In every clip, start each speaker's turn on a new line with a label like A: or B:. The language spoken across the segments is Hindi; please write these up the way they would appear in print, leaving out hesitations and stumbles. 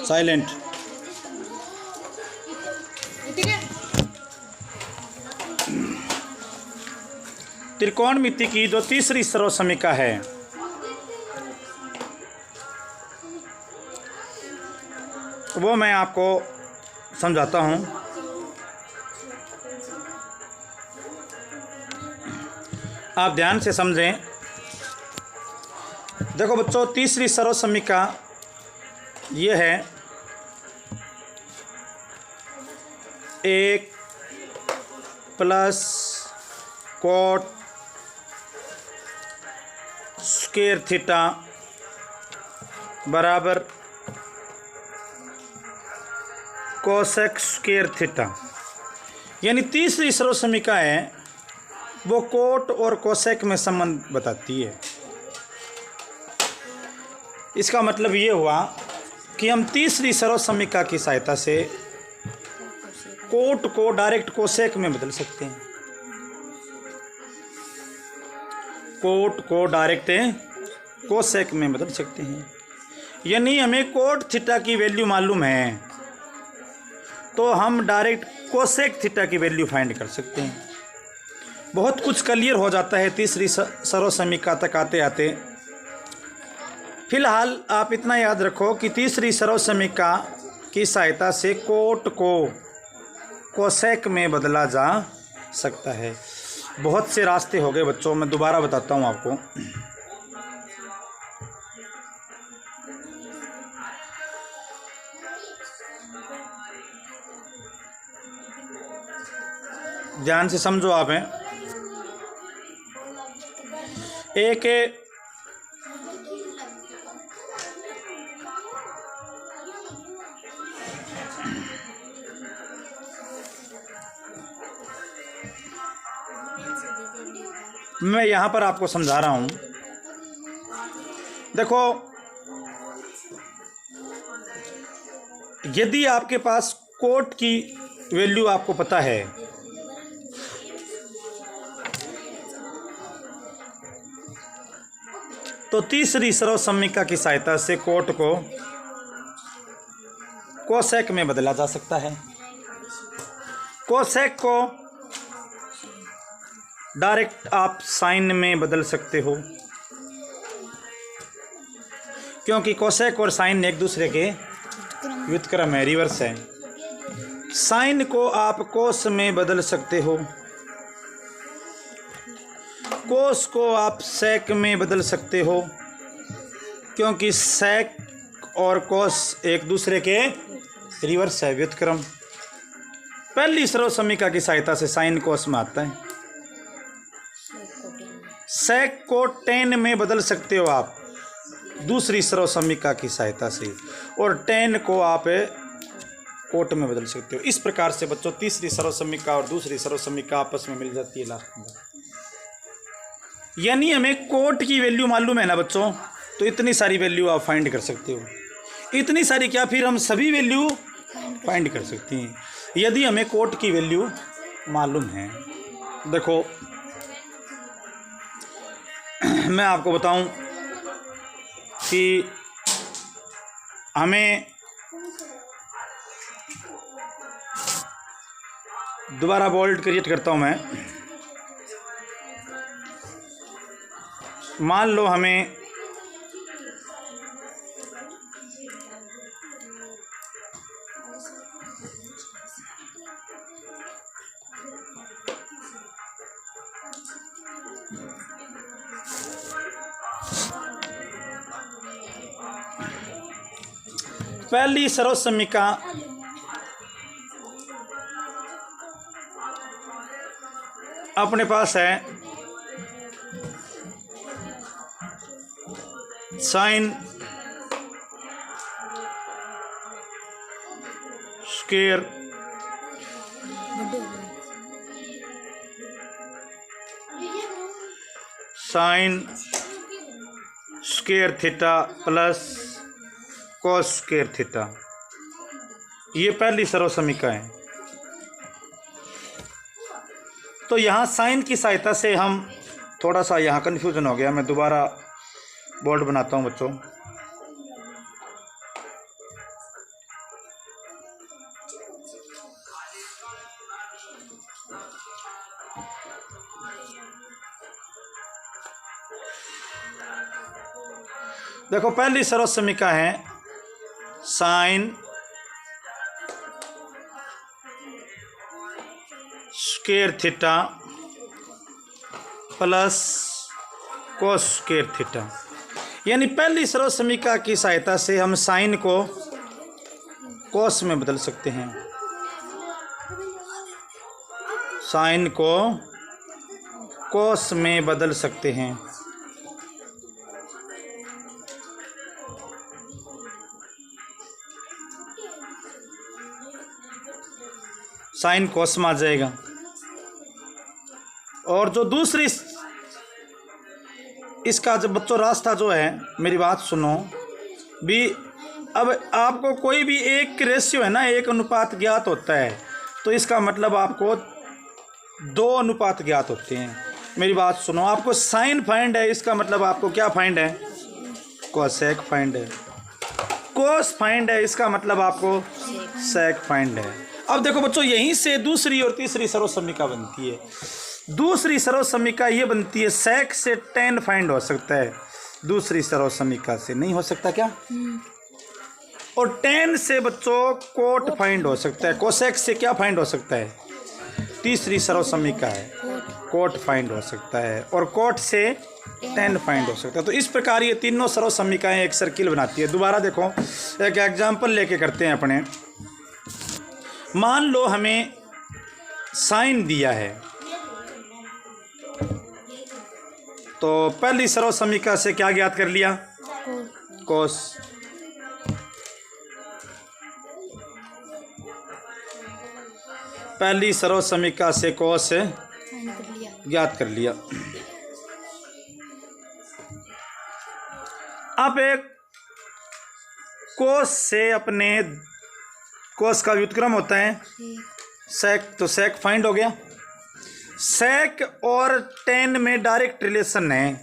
A: साइलेंट। त्रिकोणमिति की जो तीसरी सर्वसमीका है वो मैं आपको समझाता हूँ। आप ध्यान से समझें। देखो बच्चों, तीसरी सर्वसमीका ये है 1 प्लस कोट स्क्वायर थीटा बराबर कोसेक स्क्वायर थीटा। यानी तीसरी सर्वसमीका है वो कोट और कोसेक में संबंध बताती है। इसका मतलब ये हुआ कि हम तीसरी सर्वसमीका की सहायता से कोट को डायरेक्ट कोसेक में बदल सकते हैं। कोट को डायरेक्ट कोसेक में बदल सकते हैं। यानी हमें कोट थीटा की वैल्यू मालूम है तो हम डायरेक्ट कोसेक थीटा की वैल्यू फाइंड कर सकते हैं। बहुत कुछ क्लियर हो जाता है तीसरी सर्वसमीका तक आते आते। फिलहाल आप इतना याद रखो कि तीसरी सर्वसमीका की सहायता से कोट को कोसेक में बदला जा सकता है। बहुत से रास्ते हो गए बच्चों, मैं दोबारा बताता हूँ आपको। ध्यान से समझो आप हैं। एक मैं यहाँ पर आपको समझा रहा हूँ। देखो, यदि आपके पास कोट की वैल्यू आपको पता है तो तीसरी सर्वसमीका की सहायता से कोट को कोसेक में बदला जा सकता है। कोसेक को डायरेक्ट आप साइन में बदल सकते हो, क्योंकि कोसेक और साइन एक दूसरे के व्युत्क्रम है, रिवर्स है। साइन को आप कोस में बदल सकते हो, कोस को आप सेक में बदल सकते हो, क्योंकि सेक और कोस एक दूसरे के रिवर्स है, व्युत्क्रम। पहली सर्वसमीका की सहायता से साइन कोस में आता है। सेक को टेन में बदल सकते हो आप दूसरी सर्वसमीका की सहायता से, और टेन को आप कोट में बदल सकते हो। इस प्रकार से बच्चों तीसरी सर्वसमीका और दूसरी सर्वसमीका आपस में मिल जाती है लास्ट में। यानी हमें कोट की वैल्यू मालूम है ना बच्चों, तो इतनी सारी वैल्यू आप फाइंड कर सकते हो। इतनी सारी क्या, फिर हम सभी वैल्यू फाइंड कर सकते हैं यदि हमें कोट की वैल्यू मालूम है। देखो मैं आपको बताऊं कि हमें दोबारा बोल्ड क्रिएट करता हूं मैं। मान लो हमें पहली सर्वसमीका अपने पास है sine square sine square theta plus cos square theta. ये पहली सर्वसमीका है। तो यहाँ साइन की सहायता से हम थोड़ा सा यहाँ कन्फ्यूजन हो गया, मैं दोबारा बोर्ड बनाता हूँ बच्चों। देखो पहली सर्व समीका है sine square theta plus cos square theta, यानी पहली सर्व समीका की सहायता से हम साइन को कोस में बदल सकते हैं, साइन को कोस में बदल सकते हैं। साइन कोस में आ जाएगा। और जो दूसरी इसका जब बच्चों रास्ता जो है, मेरी बात सुनो भी, अब आपको कोई भी एक रेशियो है ना, एक अनुपात ज्ञात होता है, तो इसका मतलब आपको दो अनुपात ज्ञात होते हैं। मेरी बात सुनो, आपको साइन फाइंड है, इसका मतलब आपको क्या फाइंड है, कोसेक फाइंड है। कोस फाइंड है, इसका मतलब आपको सेक फाइंड है। अब देखो बच्चों, यहीं से दूसरी और तीसरी सर्व समीका बनती है। दूसरी सर्व समीका ये बनती है, सेक से टेन फाइंड हो सकता है, दूसरी सर्व समीका से नहीं हो सकता क्या? और टेन से बच्चों कोट फाइंड हो सकता है, कोसेक से क्या फाइंड हो सकता है, तीसरी सर्व समीका है, कोट फाइंड हो सकता है, और कोट से टेन फाइंड हो सकता है। तो इस प्रकार ये तीनों सर्व समीकाएं एक सर्किल बनाती है। दोबारा देखो, एक एग्जाम्पल लेके करते हैं अपने। मान लो हमें साइन दिया है, तो पहली सर्व समीका से क्या ज्ञात कर लिया, कोस। पहली सर्व समीका से कोस ज्ञात कर लिया। अब एक कोस से अपने कोस का व्युत्क्रम होता है सेक, तो सेक फाइंड हो गया। सेक और टेन में डायरेक्ट रिलेशन है।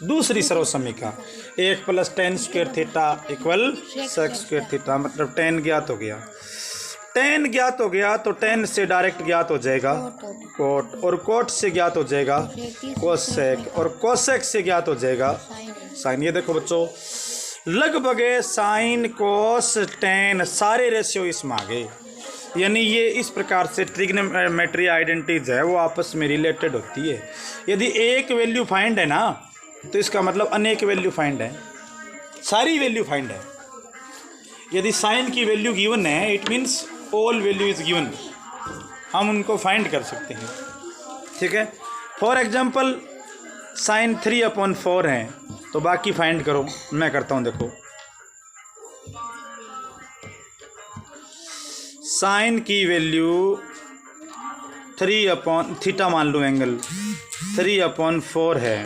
A: दूसरी सर्व समीका 1 + tan square theta equal sec square theta, मतलब टेन ज्ञात हो गया। टेन ज्ञात हो गया तो टेन से डायरेक्ट ज्ञात हो जाएगा कोट, और कोट से ज्ञात हो जाएगा कोसेक, और कोसेक से ज्ञात हो जाएगा साइन। ये देखो बच्चों, लगभग साइन कोस टेन सारे रेशियो इसमें आ गए। यानी ये इस प्रकार से ट्रिग्नोमेट्री आइडेंटिटीज है, वो आपस में रिलेटेड होती है। यदि एक वैल्यू फाइंड है ना, तो इसका मतलब अनेक वैल्यू फाइंड है, सारी वैल्यू फाइंड है। यदि साइन की वैल्यू गिवन है, it means all value is given, हम उनको फाइंड कर सकते हैं। ठीक है, फॉर एग्जांपल साइन 3/4 है, तो बाकी फाइंड करो, मैं करता हूँ। देखो, साइन की वैल्यू 3/थीटा मान लो, एंगल 3/4 है।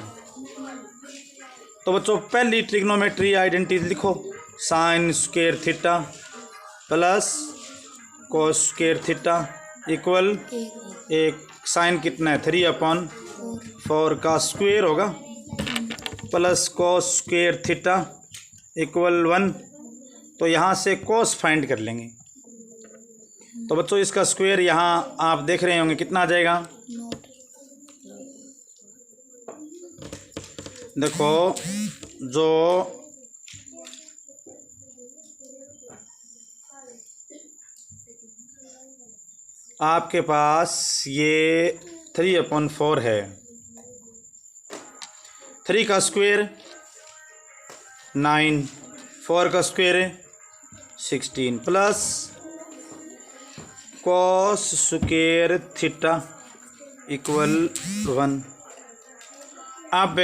A: तो बच्चों पहली ट्रिग्नोमेट्री आइडेंटिटी लिखो, sine square theta plus cos square theta equal एक, साइन कितना है 3/4 का स्क्वायर होगा plus cos square theta equal 1। तो यहाँ से कोस फाइंड कर लेंगे। तो बच्चों इसका स्क्वायर यहाँ आप देख रहे होंगे कितना आ जाएगा। देखो, जो आपके पास ये 3/4 है, 3 का स्क्वायर 9, 4 का square 16 plus cos square theta equal 1। अब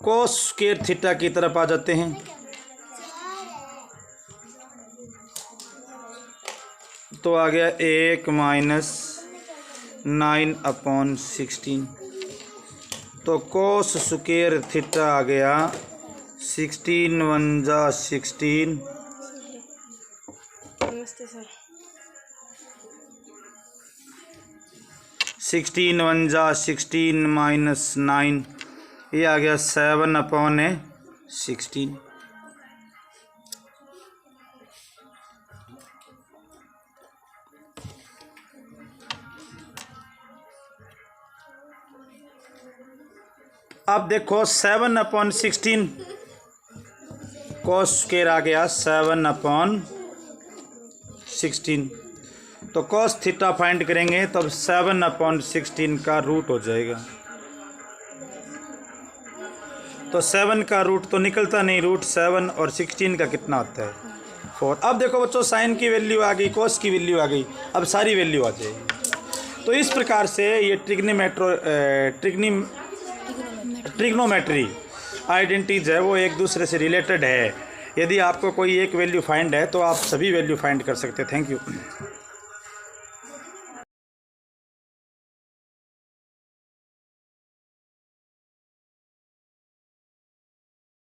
A: कोस स्क्वायर थीटा की तरफ आ जाते हैं। तो आ गया 1 - 9/16। तो कोस स्क्वायर थीटा आ गया 16 × 1 = 16।
B: नमस्ते सर।
A: 16 × 1 = 16 - 9, ये आ गया 7/16। अब देखो 7/16 cos स्क्वायर आ गया 7/16। तो cos थीटा फाइंड करेंगे तो अब 7/16 का रूट हो जाएगा। तो 7 का रूट तो निकलता नहीं, रूट 7 और 16 का कितना होता है 4। अब देखो बच्चों साइन की वैल्यू आ गई, cos की वैल्यू आ गई, अब सारी वैल्यू आ जाएगी। तो इस प्रकार से ये ट्रिग्नोमेट्री आइडेंटिटीज है वो एक दूसरे से रिलेटेड है। यदि आपको कोई एक वैल्यू फाइंड है तो आप सभी वैल्यू फाइंड कर सकते हैं। Thank you.